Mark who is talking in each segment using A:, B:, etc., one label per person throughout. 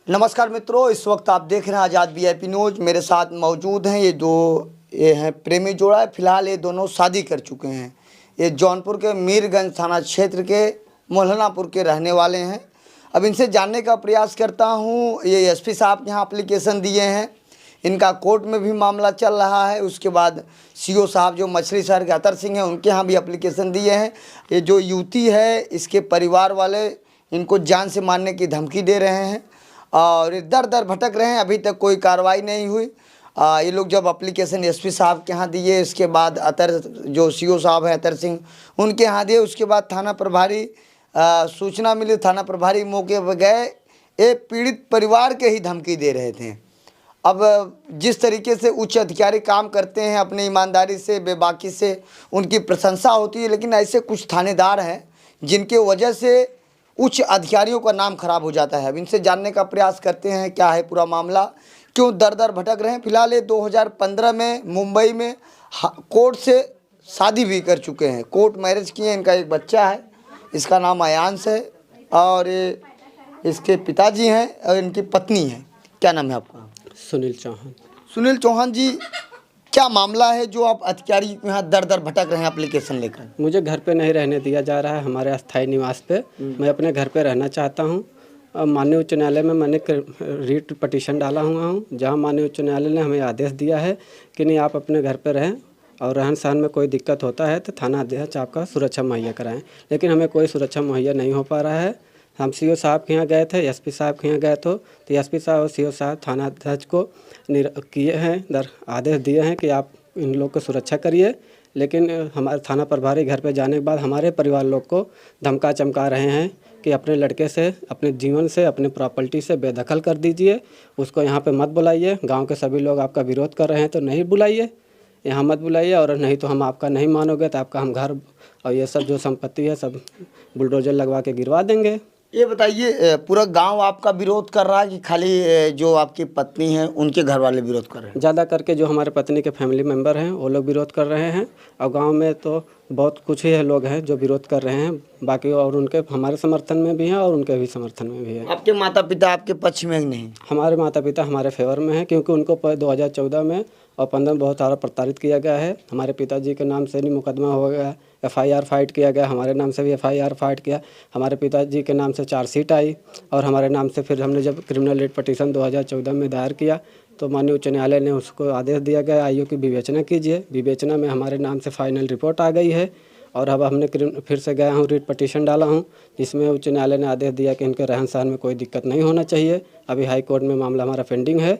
A: नमस्कार मित्रों, इस वक्त आप देख रहे हैं आज़ाद वीआईपी न्यूज़। मेरे साथ मौजूद हैं ये हैं प्रेमी जोड़ा। फिलहाल ये दोनों शादी कर चुके हैं। ये जौनपुर के मीरगंज थाना क्षेत्र के मोहल्लापुर के रहने वाले हैं। अब इनसे जानने का प्रयास करता हूँ। ये एसपी साहब के यहाँ एप्लीकेशन दिए हैं, इनका कोर्ट में भी मामला चल रहा है। उसके बाद सीओ साहब जो मछली शहर के अतर सिंह हैं, उनके यहाँ भी एप्लीकेशन दिए हैं। ये जो युवती है, इसके परिवार वाले इनको जान से मारने की धमकी दे रहे हैं और दर दर भटक रहे हैं। अभी तक कोई कार्रवाई नहीं हुई। ये लोग जब एप्लीकेशन एसपी साहब के यहाँ दिए, इसके बाद अतर जो सीओ साहब हैं अतर सिंह, उनके यहाँ दिए। उसके बाद थाना प्रभारी सूचना मिली, थाना प्रभारी मौके पर गए। ये पीड़ित परिवार के ही धमकी दे रहे थे। अब जिस तरीके से उच्च अधिकारी काम करते हैं अपनी ईमानदारी से, बेबाकी से, उनकी प्रशंसा होती है, लेकिन ऐसे कुछ थानेदार हैं जिनके वजह से उच्च अधिकारियों का नाम खराब हो जाता है। अब इनसे जानने का प्रयास करते हैं क्या है पूरा मामला, क्यों दर दर भटक रहे हैं। फिलहाल ये 2015 में मुंबई में कोर्ट से शादी भी कर चुके हैं, कोर्ट मैरिज किए हैं। इनका एक बच्चा है, इसका नाम अयांश है और ये इसके पिताजी हैं और इनकी पत्नी है। क्या नाम है आपका?
B: सुनील चौहान।
A: सुनील चौहान जी, क्या मामला है जो आप अधिकारी के यहाँ दर दर भटक रहे हैं एप्लीकेशन लेकर?
B: मुझे घर पे नहीं रहने दिया जा रहा है, हमारे अस्थायी निवास पे। मैं अपने घर पे रहना चाहता हूँ। माननीय उच्च न्यायालय में मैंने रीट पटिशन डाला हुआ हूँ, जहाँ माननीय उच्च न्यायालय ने हमें आदेश दिया है कि नहीं, आप अपने घर पे रहें और रहन सहन में कोई दिक्कत होता है तो थाना अध्यक्ष आपका सुरक्षा मुहैया कराएं। लेकिन हमें कोई सुरक्षा मुहैया नहीं हो पा रहा है। हम सीओ साहब के यहाँ गए थे, एसपी साहब के यहाँ गए तो एसपी साहब और सीओ साहब थाना अध्यक्ष को किए हैं, आदेश दिए हैं कि आप इन लोग को सुरक्षा करिए। लेकिन हमारे थाना प्रभारी घर पे जाने के बाद हमारे परिवार लोग को धमका चमका रहे हैं कि अपने लड़के से, अपने जीवन से, अपने प्रॉपर्टी से बेदखल कर दीजिए, उसको यहाँ पे मत बुलाइए। गांव के सभी लोग आपका विरोध कर रहे हैं तो नहीं बुलाइए, यहाँ मत बुलाइए, और नहीं तो हम आपका नहीं मानोगे तो आपका हम घर और ये सब जो संपत्ति है सब बुलडोजर लगवा के गिरवा देंगे।
A: ये बताइए, पूरा गांव आपका विरोध कर रहा है कि खाली जो आपकी पत्नी है उनके घर वाले विरोध कर रहे हैं?
B: ज़्यादा करके जो हमारे पत्नी के फैमिली मेम्बर हैं वो लोग विरोध कर रहे हैं, और गांव में तो बहुत कुछ ही लोग हैं जो विरोध कर रहे हैं। बाकी और उनके हमारे समर्थन में भी हैं और उनके भी समर्थन में भी है।
A: आपके माता पिता आपके पक्ष में नहीं?
B: हमारे माता पिता हमारे फेवर में हैं, क्योंकि उनको 2014 में और 15 में बहुत सारा प्रताड़ित किया गया है। हमारे पिताजी के नाम से नहीं मुकदमा हो गया, FIR फाइट किया गया, हमारे नाम से भी FIR फाइट किया। हमारे पिताजी के नाम से चार्जशीट आई और हमारे नाम से फिर हमने जब क्रिमिनल रेट पटिशन 2014 में दायर किया तो माननीय उच्च न्यायालय ने उसको आदेश दिया गया आईओ की विवेचना कीजिए। विवेचना में हमारे नाम से फाइनल रिपोर्ट आ गई है और अब हमने फिर से गया हूँ, रीट पटिशन डाला हूँ, जिसमें उच्च न्यायालय ने आदेश दिया कि इनके रहन सहन में कोई दिक्कत नहीं होना चाहिए। अभी हाई कोर्ट में मामला हमारा पेंडिंग है।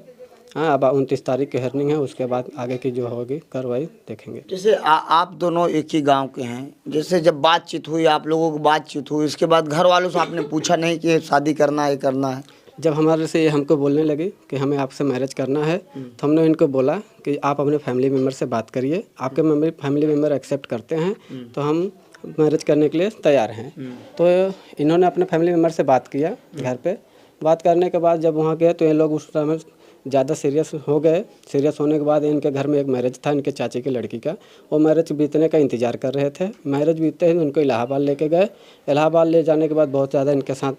B: हाँ, अब 29 तारीख की हियरिंग है, उसके बाद आगे की जो होगी कार्रवाई देखेंगे।
A: जैसे आप दोनों एक ही गांव के हैं, जैसे जब बातचीत हुई, आप लोगों की बातचीत हुई, इसके बाद घर वालों से आपने पूछा नहीं कि शादी करना है, करना है?
B: जब हमारे से ये हमको बोलने लगे कि हमें आपसे मैरिज करना है तो हमने इनको बोला कि आप अपने फैमिली मेम्बर से बात करिए, आपके फैमिली मेम्बर एक्सेप्ट करते हैं तो हम मैरिज करने के लिए तैयार हैं। तो इन्होंने अपने फैमिली मेम्बर से बात किया। घर पे बात करने के बाद जब वहाँ गए तो ये लोग उस समय ज़्यादा सीरियस हो गए। सीरियस होने के बाद इनके घर में एक मैरिज था इनके चाची की लड़की का, वो मैरिज बीतने का इंतज़ार कर रहे थे। मैरिज बीतते ही उनको इलाहाबाद लेके गए। इलाहाबाद ले जाने के बाद बहुत ज़्यादा इनके साथ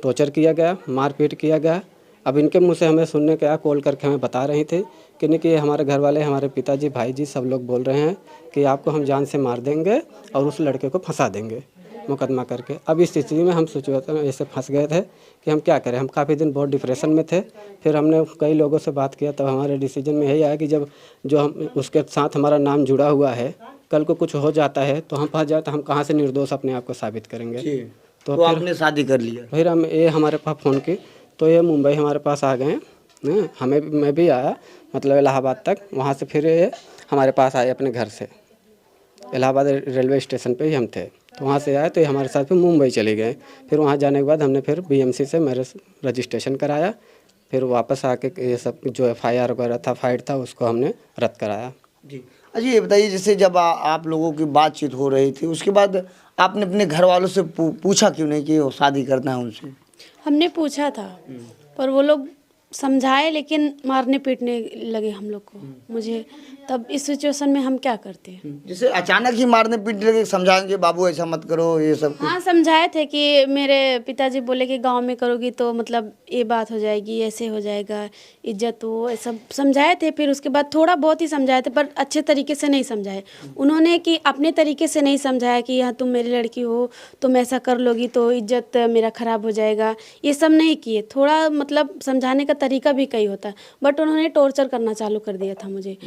B: टॉर्चर किया गया, मारपीट किया गया। अब इनके मुंह से हमें सुनने का कॉल करके हमें बता रही थी कि नहीं, कि हमारे घर वाले, हमारे पिताजी, भाई जी सब लोग बोल रहे हैं कि आपको हम जान से मार देंगे और उस लड़के को फंसा देंगे मुकदमा करके। अब इस स्थिति में हम सिचुएशन ऐसे फंस गए थे कि हम क्या करें। हम काफ़ी दिन बहुत डिप्रेशन में थे। फिर हमने कई लोगों से बात किया, तब हमारे डिसीजन में यही आया कि जब जो हम उसके साथ हमारा नाम जुड़ा हुआ है, कल को कुछ हो जाता है तो हम फंस जाए तो हम कहाँ से निर्दोष अपने आप को साबित करेंगे।
A: तो फिर आपने शादी कर लिया?
B: फिर हम ये हमारे पास फ़ोन की तो ये मुंबई हमारे पास आ गए। मैं भी आया, मतलब इलाहाबाद तक। वहाँ से फिर ये हमारे पास आए अपने घर से। इलाहाबाद रेलवे स्टेशन पे ही हम थे, तो वहाँ से आए तो ये हमारे साथ फिर मुंबई चले गए। फिर वहाँ जाने के बाद हमने फिर BMC से मैरिज रजिस्ट्रेशन कराया। फिर वापस आके ये सब जो FIR वगैरह था, फाइट था, उसको हमने रद्द कराया।
A: जी। अच्छा, ये बताइए, जैसे जब आप लोगों की बातचीत हो रही थी, उसके बाद आपने अपने घर वालों से पूछा क्यों नहीं कि वो शादी करना है उनसे?
C: हमने पूछा था पर वो लोग समझाए, लेकिन मारने पीटने लगे हम लोग को। मुझे तब इस सिचुएशन में हम क्या करते हैं।
A: जैसे अचानक ही मारने पीटने लगे, समझाएंगे बाबू ऐसा मत करो ये सब कुछ?
C: हाँ समझाए थे कि मेरे पिताजी बोले कि गांव में करोगी तो मतलब ये बात हो जाएगी, ऐसे हो जाएगा, इज्जत वो सब समझाए थे। फिर उसके बाद थोड़ा बहुत ही समझाए थे पर अच्छे तरीके से नहीं समझाए उन्होंने, कि अपने तरीके से नहीं समझाया कि हाँ तुम मेरी लड़की हो, तुम ऐसा कर लोगी तो इज्जत मेरा ख़राब हो जाएगा, ये सब नहीं किए। थोड़ा मतलब समझाने का तरीका भी कई होता है, बट उन्होंने टॉर्चर करना चालू कर दिया था मुझे।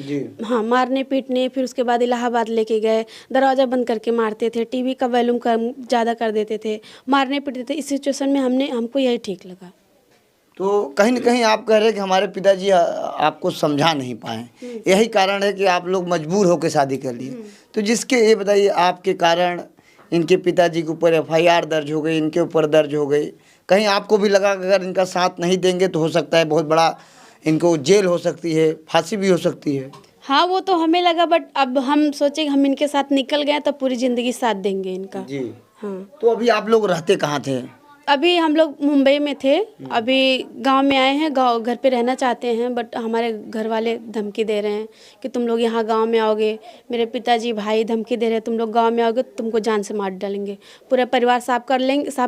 C: हाँ मारने पीटने, फिर उसके बाद इलाहाबाद लेके गए, दरवाज़ा बंद करके मारते थे, टीवी का वॉल्यूम कम ज़्यादा कर देते थे, मारने पीटते थे। इस सिचुएशन में हमको यही ठीक लगा।
A: तो कहीं न कहीं आप कह रहे हैं कि हमारे पिताजी आपको समझा नहीं पाए, यही कारण है कि आप लोग मजबूर होकर शादी कर लिए। तो जिसके ये बताइए आपके कारण इनके पिताजी के ऊपर FIR दर्ज हो गई, इनके ऊपर दर्ज हो गई, कहीं आपको भी लगा कि अगर इनका साथ नहीं देंगे तो हो सकता है बहुत बड़ा इनको जेल हो सकती है, फांसी भी हो सकती है?
C: हाँ वो तो हमें लगा, बट अब हम सोचे कि हम इनके साथ निकल गए तो पूरी ज़िंदगी साथ देंगे इनका।
A: जी।
C: हाँ
A: तो अभी आप लोग रहते कहाँ थे?
C: अभी हम लोग मुंबई में थे, अभी गांव में आए हैं, गांव घर पे रहना चाहते हैं, बट हमारे घर वाले धमकी दे रहे हैं कि तुम लोग यहाँ गांव में आओगे, मेरे पिताजी भाई धमकी दे रहे हैं तुम लोग गांव में आओगे तो तुमको जान से मार डालेंगे, पूरा परिवार साफ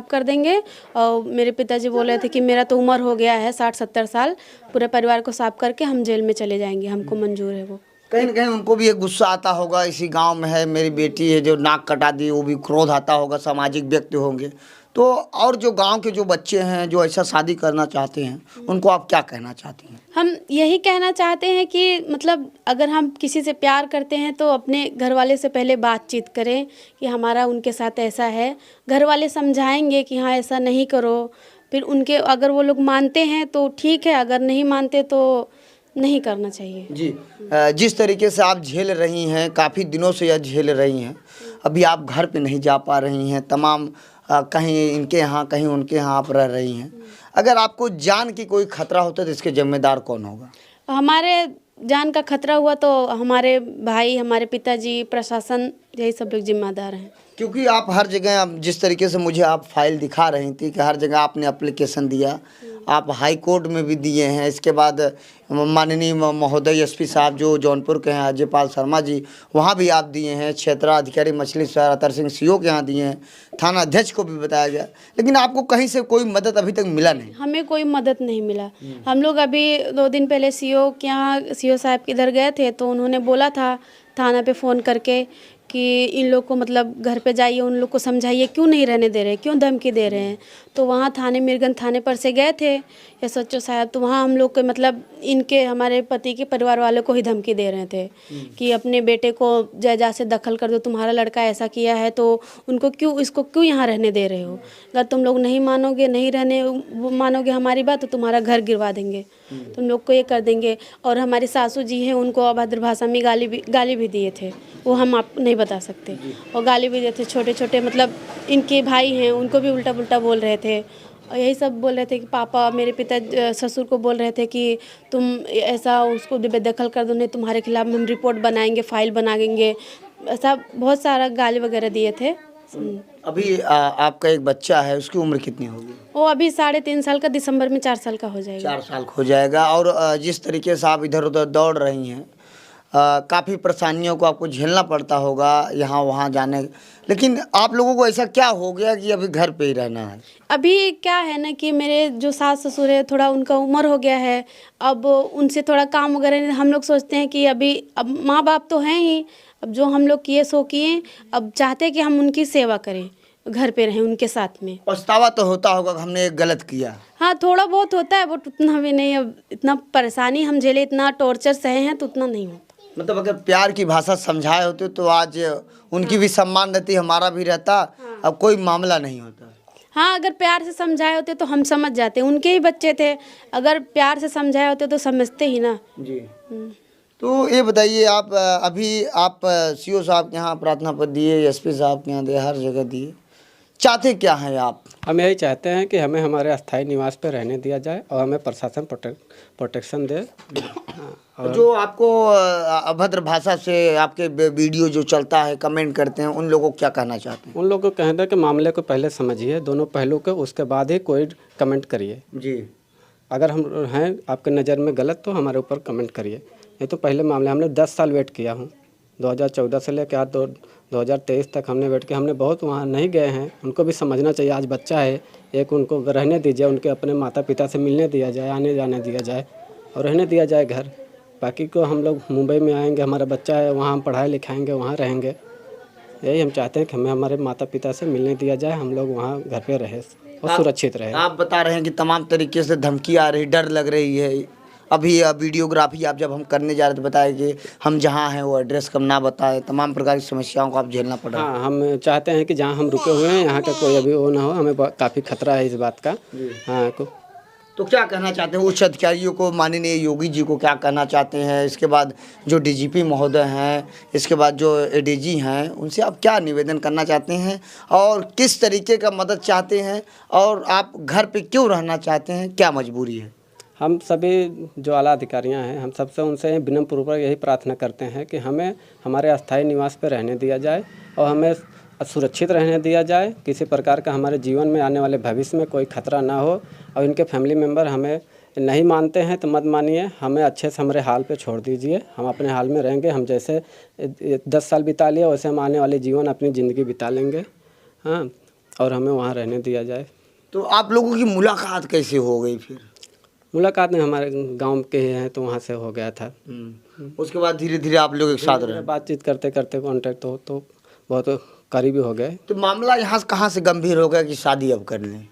C: कर देंगे। और मेरे पिताजी बोल रहे थे कि मेरा तो उम्र हो गया है 60-70 साल, पूरे परिवार को साफ करके हम जेल में चले जाएंगे, हमको मंजूर है वो।
A: कहीं न कहीं उनको भी एक गुस्सा आता होगा, इसी गांव में है मेरी बेटी है जो नाक कटा दी, वो भी क्रोध आता होगा, सामाजिक व्यक्ति होंगे। तो और जो गांव के जो बच्चे हैं जो ऐसा शादी करना चाहते हैं उनको आप क्या कहना चाहती हैं?
C: हम यही कहना चाहते हैं कि मतलब अगर हम किसी से प्यार करते हैं तो अपने घर वाले से पहले बातचीत करें कि हमारा उनके साथ ऐसा है, घर वाले समझाएंगे कि हाँ ऐसा नहीं करो, फिर उनके अगर वो लोग मानते हैं तो ठीक है, अगर नहीं मानते तो नहीं करना चाहिए।
A: जी, जिस तरीके से आप झेल रही हैं, काफ़ी दिनों से यह झेल रही हैं, अभी आप घर पे नहीं जा पा रही हैं, तमाम कहीं इनके यहाँ कहीं उनके यहाँ आप रह रही हैं, अगर आपको जान की कोई खतरा होता तो इसके जिम्मेदार कौन होगा?
C: हमारे जान का खतरा हुआ तो हमारे भाई, हमारे पिताजी, प्रशासन, यही सब लोग जिम्मेदार हैं।
A: क्योंकि आप हर जगह, आप जिस तरीके से मुझे आप फाइल दिखा रही थी कि हर जगह आपने एप्लीकेशन दिया, आप हाई कोर्ट में भी दिए हैं, इसके बाद माननीय महोदय SP साहब जो जौनपुर के हैं अजयपाल शर्मा जी, वहाँ भी आप दिए हैं, क्षेत्राधिकारी मछली शहर अतर सिंह CO के यहाँ दिए हैं, थाना अध्यक्ष को भी बताया गया, लेकिन आपको कहीं से कोई मदद अभी तक मिला नहीं?
C: हमें कोई मदद नहीं मिला। हम लोग अभी 2 दिन पहले CO के यहाँ, CO साहब के इधर गए थे तो उन्होंने बोला था थाना पे फ़ोन करके कि इन लोग को मतलब घर पे जाइए, उन लोग को समझाइए क्यों नहीं रहने दे रहे, क्यों धमकी दे रहे हैं। तो वहाँ थाने मीरगंज थाने पर से गए थे SHO साहब, तो वहाँ हम लोग के मतलब इनके हमारे पति के परिवार वालों को ही धमकी दे रहे थे कि अपने बेटे को जायदाद से दखल कर दो, तुम्हारा लड़का ऐसा किया है तो उनको इसको क्यों यहाँ रहने दे रहे हो, अगर तुम लोग नहीं मानोगे, नहीं मानोगे हमारी बात तो तुम्हारा घर गिरवा देंगे, तुम लोग को ये कर देंगे। और हमारी सासू जी हैं, उनको अभद्र भाषा में गाली भी दिए थे, वो हम आप नहीं बता सकते, और गाली भी दिए थे। छोटे छोटे मतलब इनके भाई हैं उनको भी उल्टा पुल्टा बोल रहे थे, और यही सब बोल रहे थे कि पापा, मेरे पिता ससुर को बोल रहे थे कि तुम ऐसा उसको बेदखल कर दो, नहीं तुम्हारे खिलाफ हम रिपोर्ट बनाएंगे, फाइल बनाएंगे, ऐसा बहुत सारा गाली वगैरह दिए थे।
A: अभी आपका एक बच्चा है, उसकी उम्र कितनी होगी?
C: वो अभी 3.5 साल का, दिसंबर में 4 साल का हो जाएगा।
A: 4 साल हो जाएगा। और जिस तरीके से आप इधर उधर दौड़ रही हैं, काफ़ी परेशानियों को आपको झेलना पड़ता होगा यहाँ वहाँ जाने, लेकिन आप लोगों को ऐसा क्या हो गया कि अभी घर पे ही रहना है?
C: अभी क्या है ना कि मेरे जो सास ससुर है, थोड़ा उनका उम्र हो गया है, अब उनसे थोड़ा काम वगैरह हम लोग सोचते हैं कि अभी अब माँ बाप तो हैं ही, अब जो हम लोग किए सो किए, अब चाहते हैं कि हम उनकी सेवा करें, घर पे रहें उनके साथ में।
A: पछतावा तो होता होगा कि हमने एक गलत किया?
C: हाँ थोड़ा बहुत होता है, बट उतना भी नहीं। अब इतना परेशानी हम झेले, इतना टॉर्चर सहे हैं तो उतना नहीं होता।
A: मतलब अगर प्यार की भाषा समझाए होते तो आज उनकी भी सम्मान रहती, हमारा भी रहता, अब कोई मामला नहीं होता।
C: हाँ अगर प्यार से समझाए होते तो हम समझ जाते, उनके ही बच्चे थे, अगर प्यार से समझाए होते तो समझते ही ना
A: जी। तो ये बताइए, आप अभी आप CO साहब के यहाँ प्रार्थना पत्र दिए, SP साहब के यहाँ दिए, हर जगह दिए, चाहते क्या हैं आप?
B: हम यही चाहते हैं कि हमें हमारे अस्थायी निवास पर रहने दिया जाए और हमें प्रशासन प्रोटेक्शन दे।
A: और जो आपको अभद्र भाषा से आपके वीडियो जो चलता है, कमेंट करते हैं, उन लोगों को क्या कहना चाहते हैं?
B: उन लोगों को कहना है कि मामले को पहले समझिए, दोनों पहलू को, उसके बाद ही कोई कमेंट करिए।
A: जी।
B: अगर हम हैं आपके नज़र में गलत तो हमारे ऊपर कमेंट करिए, ये तो पहले मामले, हमने 10 साल वेट किया हूँ। 2014 से लेकर आज 2023 तक हमने वेट किया। हमने बहुत वहाँ नहीं गए हैं, उनको भी समझना चाहिए। आज बच्चा है एक, उनको रहने दीजिए, उनके अपने माता पिता से मिलने दिया जाए, आने जाने दिया जाए और रहने दिया जाए घर। बाकी को हम लोग मुंबई में आएंगे, हमारा बच्चा है वहाँ, हम पढ़ाई लिखाएंगे, वहाँ रहेंगे। यही हम चाहते हैं कि हमें हमारे माता पिता से मिलने दिया जाए, हम लोग वहाँ घर पे रहे और सुरक्षित रहे।
A: आप बता रहे हैं कि तमाम तरीके से धमकी आ रही, डर लग रही है। अभी वीडियोग्राफी आप जब हम करने जा रहे थे बताया कि हम जहाँ हैं वो एड्रेस कम ना बताएं, तमाम प्रकार की समस्याओं को आप झेलना पड़ रहा है।
B: हाँ, हम चाहते हैं कि जहाँ हम रुके हुए हैं यहाँ का कोई अभी वो ना हो, हमें काफ़ी खतरा है इस बात का। हाँ,
A: तो क्या कहना चाहते हैं उच्च अधिकारियों को, माननीय योगी जी को क्या कहना चाहते हैं? इसके बाद जो डीजीपी महोदय हैं, इसके बाद जो एडीजी हैं, उनसे आप क्या निवेदन करना चाहते हैं और किस तरीके का मदद चाहते हैं और आप घर पे क्यों रहना चाहते हैं, क्या मजबूरी है?
B: हम सभी जो आला अधिकारियाँ हैं, हम सबसे उनसे विनम्रपूर्वक यही प्रार्थना करते हैं कि हमें हमारे अस्थायी निवास पर रहने दिया जाए और हमें सुरक्षित रहने दिया जाए। किसी प्रकार का हमारे जीवन में आने वाले भविष्य में कोई खतरा ना हो। और इनके फैमिली मेम्बर हमें नहीं मानते हैं तो मत मानिए, हमें अच्छे से हमारे हाल पे छोड़ दीजिए, हम अपने हाल में रहेंगे। हम जैसे 10 साल बिता लिए वैसे हम आने वाले जीवन अपनी ज़िंदगी बिता लेंगे। हाँ, और हमें वहाँ रहने दिया जाए।
A: तो आप लोगों की मुलाकात कैसे हो गई फिर?
B: मुलाकात में हमारे गांव के ही हैं तो वहाँ से हो गया था।
A: उसके बाद धीरे धीरे आप लोग एक साथ रहे,
B: बातचीत करते करते कॉन्टेक्ट हो तो बहुत करीबी हो गए।
A: तो मामला यहाँ से कहाँ से गंभीर हो गया कि शादी अब कर लें?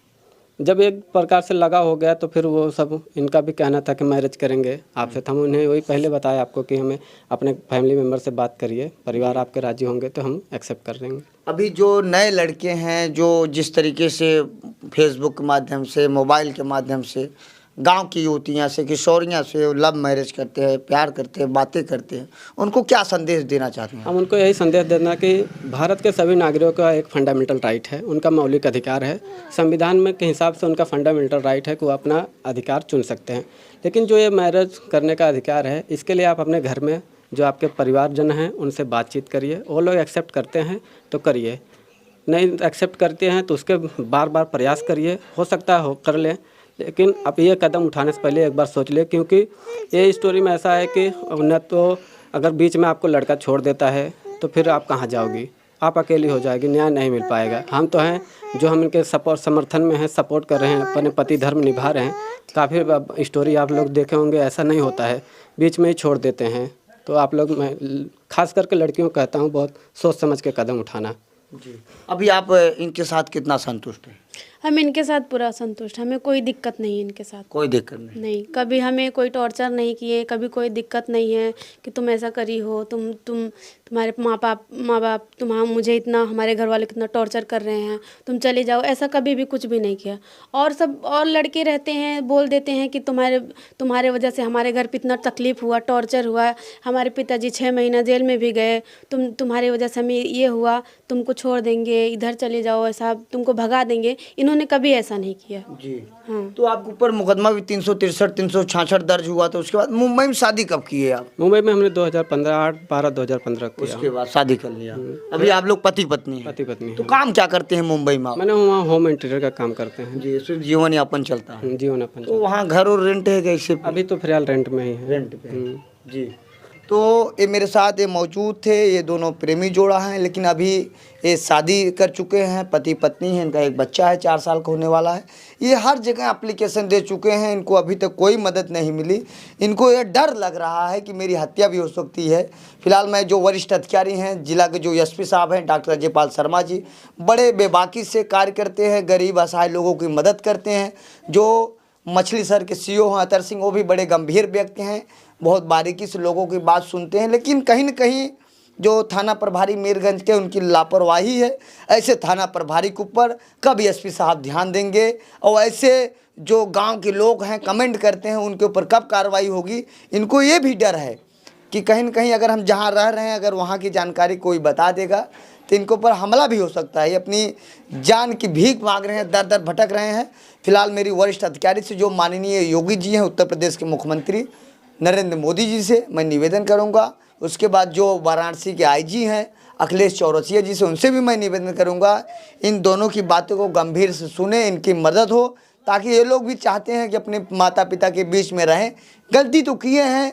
B: जब एक प्रकार से लगा हो गया तो फिर वो सब इनका भी कहना था कि मैरिज करेंगे आपसे। तो हम उन्हें वही पहले बताया आपको कि हमें अपने फैमिली मेम्बर से बात करिए, परिवार आपके राजी होंगे तो हम एक्सेप्ट कर लेंगे।
A: अभी जो नए लड़के हैं जो जिस तरीके से फेसबुक के माध्यम से, मोबाइल के माध्यम से गांव की युवतियां से, किशोरियां से लव मैरिज करते हैं, प्यार करते हैं, बातें करते हैं, उनको क्या संदेश देना चाहते हैं?
B: हम उनको यही संदेश देना कि भारत के सभी नागरिकों का एक फंडामेंटल राइट है, उनका मौलिक अधिकार है। संविधान में के हिसाब से उनका फंडामेंटल राइट है कि वो अपना अधिकार चुन सकते हैं। लेकिन जो ये मैरिज करने का अधिकार है, इसके लिए आप अपने घर में जो आपके परिवारजन हैं उनसे बातचीत करिए। वो लोग एक्सेप्ट करते हैं तो करिए, नहीं एक्सेप्ट करते हैं तो उसके बार बार प्रयास करिए, हो सकता है हो कर लें। लेकिन अब ये कदम उठाने से पहले एक बार सोच ले, क्योंकि ये स्टोरी में ऐसा है कि न तो अगर बीच में आपको लड़का छोड़ देता है तो फिर आप कहाँ जाओगी, आप अकेली हो जाएगी, न्याय नहीं मिल पाएगा। हम तो हैं जो हम इनके समर्थन में हैं, सपोर्ट कर रहे हैं, अपने पति धर्म निभा रहे हैं। काफ़ी स्टोरी आप लोग देखे होंगे, ऐसा नहीं होता है, बीच में ही छोड़ देते हैं। तो आप लोग, मैं खास करके लड़कियों को कहता हूँ, बहुत सोच समझ के कदम उठाना।
A: जी, अभी आप इनके साथ कितना संतुष्ट हैं?
C: हम इनके साथ पूरा संतुष्ट, हमें कोई दिक्कत नहीं है इनके साथ।
A: कोई दिक्कत नहीं?
C: नहीं, कभी हमें कोई टॉर्चर नहीं किए, कभी कोई दिक्कत नहीं है कि तुम ऐसा करी हो, तुम्हारे माँ बाप मुझे इतना, हमारे घर वाले कितना टॉर्चर कर रहे हैं, तुम चले जाओ, ऐसा कभी भी कुछ भी नहीं किया। और लड़के रहते हैं, बोल देते हैं कि तुम्हारे वजह से हमारे घर पे इतना तकलीफ़ हुआ, टॉर्चर हुआ, हमारे पिताजी 6 महीना जेल में भी गए, तुम्हारे वजह से हमें ये हुआ, तुमको छोड़ देंगे, इधर चले जाओ, ऐसा तुमको भगा देंगे। इन्होंने कभी ऐसा नहीं किया।
A: जी
C: हाँ।
A: तो आपके ऊपर मुकदमा भी 363, 366 दर्ज हुआ। तो उसके बाद मुंबई में शादी कब की है आप?
B: मुंबई में हमने 2015 किया।
A: उसके बाद शादी कर लिया। अभी आप लोग पति पत्नी हैं?
B: पति पत्नी।
A: तो काम क्या करते हैं मुंबई में आप?
B: मैंने वहाँ होम इंटीरियर का काम करते हैं।
A: जी, सिर्फ जीवन यापन चलता है?
B: जीवन अपन।
A: तो वहाँ घर और रेंट है कैसे?
B: अभी तो फिलहाल रेंट में ही है।
A: रेंट पे? जी। तो ये मेरे साथ ये मौजूद थे, ये दोनों प्रेमी जोड़ा हैं, लेकिन अभी ये शादी कर चुके हैं, पति पत्नी हैं, इनका एक बच्चा है 4 साल का होने वाला है। ये हर जगह एप्लीकेशन दे चुके हैं, इनको अभी तक कोई मदद नहीं मिली। इनको ये डर लग रहा है कि मेरी हत्या भी हो सकती है। फिलहाल मैं जो वरिष्ठ अधिकारी हैं, जिला के जो एसपी साहब हैं डॉक्टर अजयपाल शर्मा जी, बड़े बेबाकी से कार्य करते हैं, गरीब असहाय लोगों की मदद करते हैं। जो मछली शहर के सीओ हैं अतर सिंह, वो भी बड़े गंभीर व्यक्ति हैं, बहुत बारीकी से लोगों की बात सुनते हैं। लेकिन कहीं न कहीं जो थाना प्रभारी मीरगंज के, उनकी लापरवाही है। ऐसे थाना प्रभारी के ऊपर कब एसपी साहब ध्यान देंगे, और ऐसे जो गांव के लोग हैं कमेंट करते हैं, उनके ऊपर कब कार्रवाई होगी। इनको ये भी डर है कि कहीं न कहीं अगर हम जहां रह रहे हैं, अगर वहां की जानकारी कोई बता देगा तो इनके ऊपर हमला भी हो सकता है। ये अपनी जान की भीख मांग रहे हैं, दर दर भटक रहे हैं। फिलहाल मेरी वरिष्ठ अधिकारी से, जो माननीय योगी जी हैं, उत्तर प्रदेश के मुख्यमंत्री नरेंद्र मोदी जी से मैं निवेदन करूंगा। उसके बाद जो वाराणसी के आईजी हैं अखिलेश चौरसिया जी से, उनसे भी मैं निवेदन करूंगा, इन दोनों की बातों को गंभीर से सुने, इनकी मदद हो, ताकि ये लोग भी चाहते हैं कि अपने माता पिता के बीच में रहें। गलती तो किए हैं,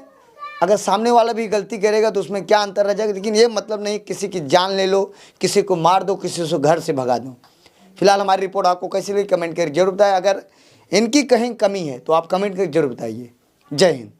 A: अगर सामने वाला भी गलती करेगा तो उसमें क्या अंतर रह जाएगा, लेकिन ये मतलब नहीं किसी की जान ले लो, किसी को मार दो, किसी को घर से भगा दो। फिलहाल हमारी रिपोर्ट आपको कैसी लगी कमेंट करके जरूर बताएं। अगर इनकी कहीं कमी है तो आप कमेंट करके जरूर बताइए। जय हिंद।